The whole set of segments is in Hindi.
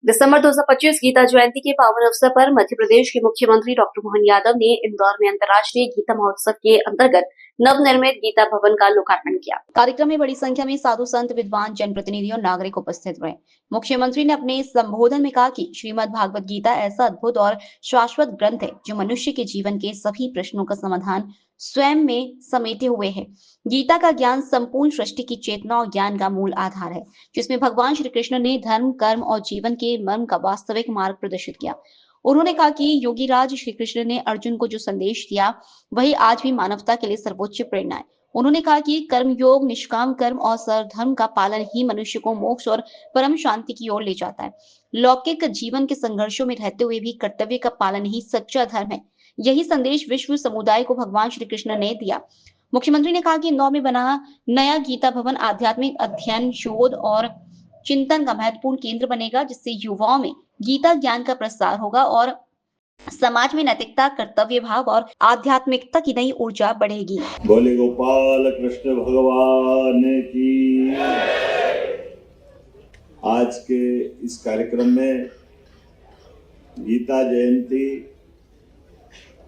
दिसंबर 2025 गीता जयंती के पावन अवसर पर मध्य प्रदेश के मुख्यमंत्री डॉक्टर मोहन यादव ने इंदौर में अंतर्राष्ट्रीय गीता महोत्सव के अंतर्गत नवनिर्मित गीता भवन का लोकार्पण किया। कार्यक्रम में बड़ी संख्या में साधु संत, विद्वान, जनप्रतिनिधि और नागरिक उपस्थित रहे। मुख्यमंत्री ने अपने संबोधन में कहा कि श्रीमद् भागवत गीता ऐसा अद्भुत और शाश्वत ग्रंथ है जो मनुष्य के जीवन के सभी प्रश्नों का समाधान स्वयं में समेटे हुए है। गीता का ज्ञान संपूर्ण सृष्टि की चेतना और ज्ञान का मूल आधार है, जिसमें भगवान श्री कृष्ण ने धर्म, कर्म और जीवन के मर्म का वास्तविक मार्ग प्रदर्शित किया। उन्होंने कहा कि योगीराज श्री कृष्ण ने अर्जुन को जो संदेश दिया वही आज भी मानवता के लिए सर्वोच्च प्रेरणा है। उन्होंने कहा कि कर्म योग, निष्काम कर्म और सर्वधर्म का पालन ही मनुष्य को मोक्ष और परम शांति की ओर ले जाता है। लौकिक जीवन के संघर्षों में रहते हुए भी कर्तव्य का पालन ही सच्चा धर्म है। यही संदेश विश्व समुदाय को भगवान श्री कृष्ण ने दिया। मुख्यमंत्री ने कहा कि इंदौर में बना नया गीता भवन आध्यात्मिक अध्ययन, शोध और चिंतन का महत्वपूर्ण केंद्र बनेगा, जिससे युवाओं में गीता ज्ञान का प्रसार होगा और समाज में नैतिकता, कर्तव्य भाव और आध्यात्मिकता की नई ऊर्जा बढ़ेगी। बोले गोपाल कृष्ण भगवान की। आज के इस कार्यक्रम में गीता जयंती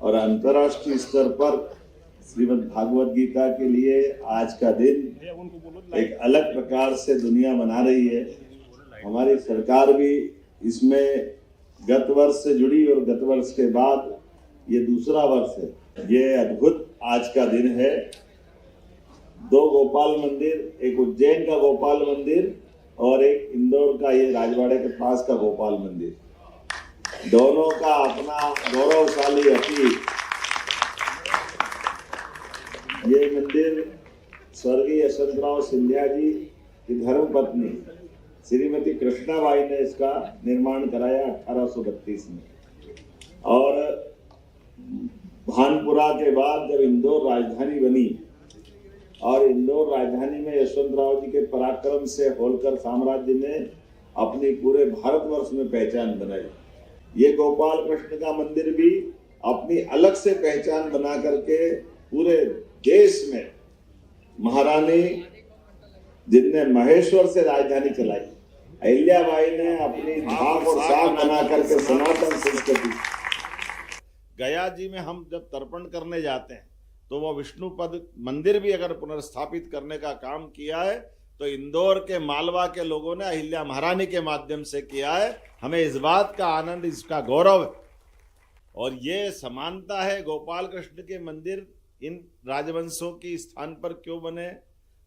और अंतर्राष्ट्रीय स्तर पर श्रीमद् भागवत गीता के लिए आज का दिन एक अलग प्रकार से दुनिया मना रही है। हमारी सरकार भी इसमें गत वर्ष से जुड़ी और गत वर्ष के बाद ये दूसरा वर्ष है। ये अद्भुत आज का दिन है। दो गोपाल मंदिर, एक उज्जैन का गोपाल मंदिर और एक इंदौर का ये राजवाड़े के पास का गोपाल मंदिर, दोनों का अपना गौरवशाली अतीत। ये मंदिर स्वर्गीय यशवंतराव सिंधिया जी की धर्मपत्नी श्रीमती कृष्णाबाई ने इसका निर्माण कराया 1832 में। और भानपुरा के बाद जब इंदौर राजधानी बनी और इंदौर राजधानी में यशवंतराव जी के पराक्रम से होलकर साम्राज्य ने अपनी पूरे भारतवर्ष में पहचान बनाई। ये गोपाल कृष्ण का मंदिर भी अपनी अलग से पहचान बना करके पूरे देश में महारानी जिनने महेश्वर से राजधानी चलाई, अहिल्याबाई ने अपनी धाक और साख बना करके सनातन संस्कृति। गया जी में हम जब तर्पण करने जाते हैं तो वो विष्णुपद मंदिर भी अगर पुनर्स्थापित करने का काम किया है तो इंदौर के मालवा के लोगों ने अहिल्या महारानी के माध्यम से किया है। हमें इस बात का आनंद, इसका गौरव है। और ये समानता है गोपाल कृष्ण के मंदिर इन राजवंशों की स्थान पर क्यों बने।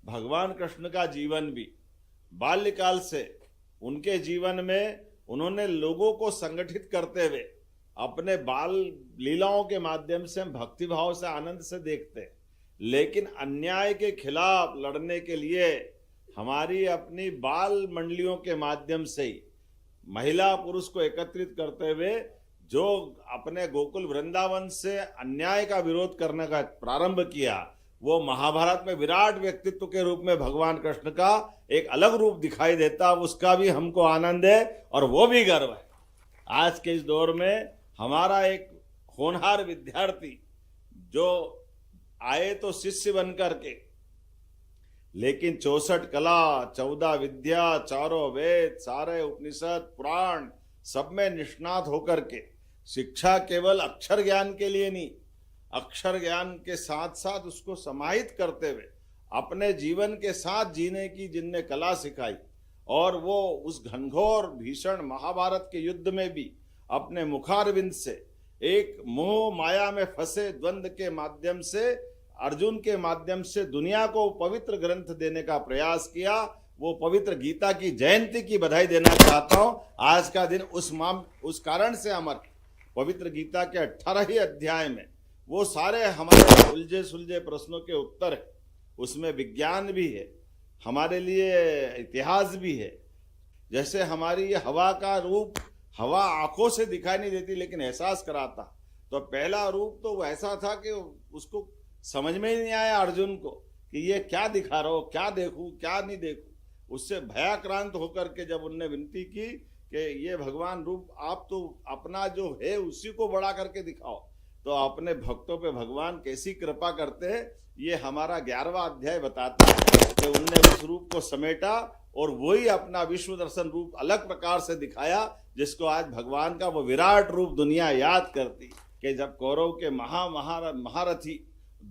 भगवान कृष्ण का जीवन भी बाल्यकाल से उनके जीवन में उन्होंने लोगों को संगठित करते हुए अपने बाल लीलाओं के माध्यम से हम भक्ति भाव से आनंद से देखते हैं, लेकिन अन्याय के खिलाफ लड़ने के लिए हमारी अपनी बाल मंडलियों के माध्यम से ही महिला पुरुष को एकत्रित करते हुए जो अपने गोकुल वृंदावन से अन्याय का विरोध करने का प्रारंभ किया, वो महाभारत में विराट व्यक्तित्व के रूप में भगवान कृष्ण का एक अलग रूप दिखाई देता। उसका भी हमको आनंद है और वो भी गर्व है। आज के इस दौर में हमारा एक होनहार विद्यार्थी जो आए तो शिष्य बन करके, लेकिन 64 कला, 14 विद्या, चारों वेद, सारे उपनिषद, पुराण सब में निष्णात होकर के शिक्षा केवल अक्षर ज्ञान के लिए नहीं, अक्षर ज्ञान के साथ साथ उसको समाहित करते हुए अपने जीवन के साथ जीने की जिनने कला सिखाई, और वो उस घनघोर भीषण महाभारत के युद्ध में भी अपने मुखारविंद से एक मोह माया में फंसे द्वंद्व के माध्यम से, अर्जुन के माध्यम से दुनिया को पवित्र ग्रंथ देने का प्रयास किया। वो पवित्र गीता की जयंती की बधाई देना चाहता हूँ। आज का दिन उस कारण से अमर। पवित्र गीता के 18 अध्याय में वो सारे हमारे उलझे सुलझे प्रश्नों के उत्तर है। उसमें विज्ञान भी है, हमारे लिए इतिहास भी है। जैसे हमारी ये हवा का रूप, हवा आंखों से दिखाई नहीं देती लेकिन एहसास कराता। तो पहला रूप तो वैसा था कि उसको समझ में ही नहीं आया अर्जुन को कि ये क्या दिखा रहा हो, क्या देखूं क्या नहीं देखूं। उससे भयाक्रांत होकर के जब उनने विनती की कि ये भगवान रूप आप तो अपना जो है उसी को बड़ा करके दिखाओ, तो अपने भक्तों पे भगवान कैसी कृपा करते हैं ये हमारा 11वां अध्याय बताता है कि उनने उस रूप को समेटा और वही अपना विश्व दर्शन रूप अलग प्रकार से दिखाया, जिसको आज भगवान का वो विराट रूप दुनिया याद करती कि जब कौरव के महारथी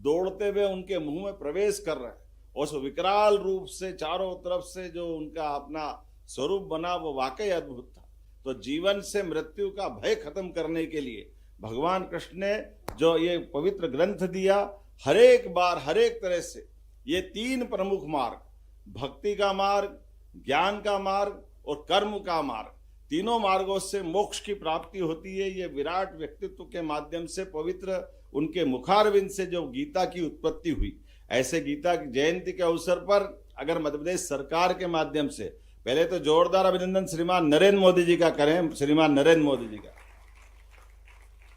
दौड़ते हुए उनके मुंह में प्रवेश कर रहे हैं, उस विकराल रूप से चारों तरफ से जो उनका अपना स्वरूप बना वो वाकई अद्भुत था। तो जीवन से मृत्यु का भय खत्म करने के लिए भगवान कृष्ण ने जो ये पवित्र ग्रंथ दिया, हर एक बार हर एक तरह से ये 3 प्रमुख मार्ग, भक्ति का मार्ग, ज्ञान का मार्ग और कर्म का मार्ग, तीनों मार्गों से मोक्ष की प्राप्ति होती है। ये विराट व्यक्तित्व के माध्यम से पवित्र उनके मुखारविंद से जो गीता की उत्पत्ति हुई, ऐसे गीता की जयंती के अवसर पर अगर मध्य प्रदेश सरकार के माध्यम से पहले तो जोरदार अभिनंदन श्रीमान नरेंद्र मोदी जी का करें, श्रीमान नरेंद्र मोदी जी का,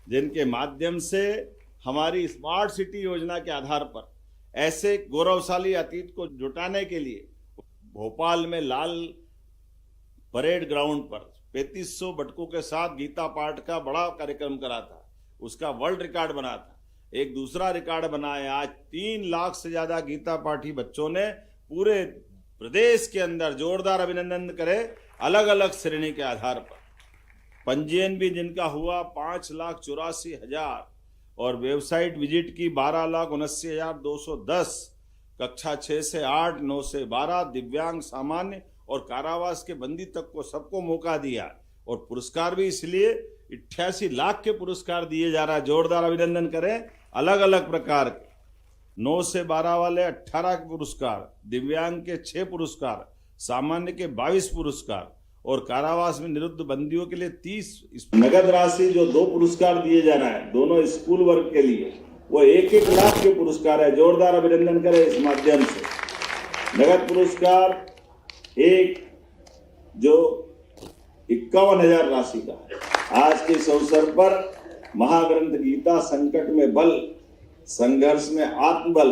जिनके माध्यम से हमारी स्मार्ट सिटी योजना के आधार पर ऐसे गौरवशाली अतीत को जुटाने के लिए भोपाल में लाल परेड ग्राउंड पर 3500 बटकों के साथ गीता पाठ का बड़ा कार्यक्रम करा था, उसका वर्ल्ड रिकॉर्ड बना था। एक दूसरा रिकॉर्ड बनाया, आज 3 लाख से ज्यादा गीता पाठी बच्चों ने पूरे प्रदेश के अंदर जोरदार अभिनंदन करे, अलग अलग श्रेणी के आधार पर पंजीयन भी जिनका हुआ 5,84,000 और वेबसाइट विजिट की 12,79,210, कक्षा 6 से 8, 9 से 12, दिव्यांग, सामान्य और कारावास के बंदी तक को सबको मौका दिया। और पुरस्कार भी इसलिए 88 लाख के पुरस्कार दिए जा रहा है, जोरदार अभिनंदन करें। अलग अलग प्रकार के 9 से 12 वाले 18 के पुरस्कार, दिव्यांग के 6 पुरस्कार, सामान्य के 22 पुरस्कार और कारावास में निरुद्ध बंदियों के लिए 30। नगद राशि जो 2 पुरस्कार दिए जा रहा है दोनों स्कूल वर्ग के लिए, वो 1-1 लाख के पुरस्कार है, जोरदार अभिनंदन करें इस माध्यम से। नगद पुरस्कार एक जो 51,000 राशि का है। आज के इस अवसर पर महाग्रंथ गीता संकट में बल, संघर्ष में आत्मबल,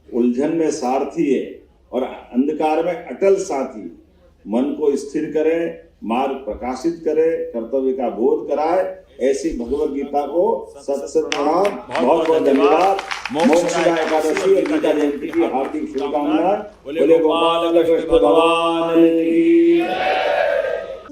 उलझन में सारथी है और अंधकार में अटल साथी। मन को स्थिर करे, मार्ग प्रकाशित करे, कर्तव्य का बोध कराए, ऐसी भगवत गीता को सत प्रणाम, बहुत बहुत धन्यवाद। मोक्षदा एकादशी और गीता जयंती की हार्दिक शुभकामनाएं। बोले गोपाल कृष्ण भगवान की।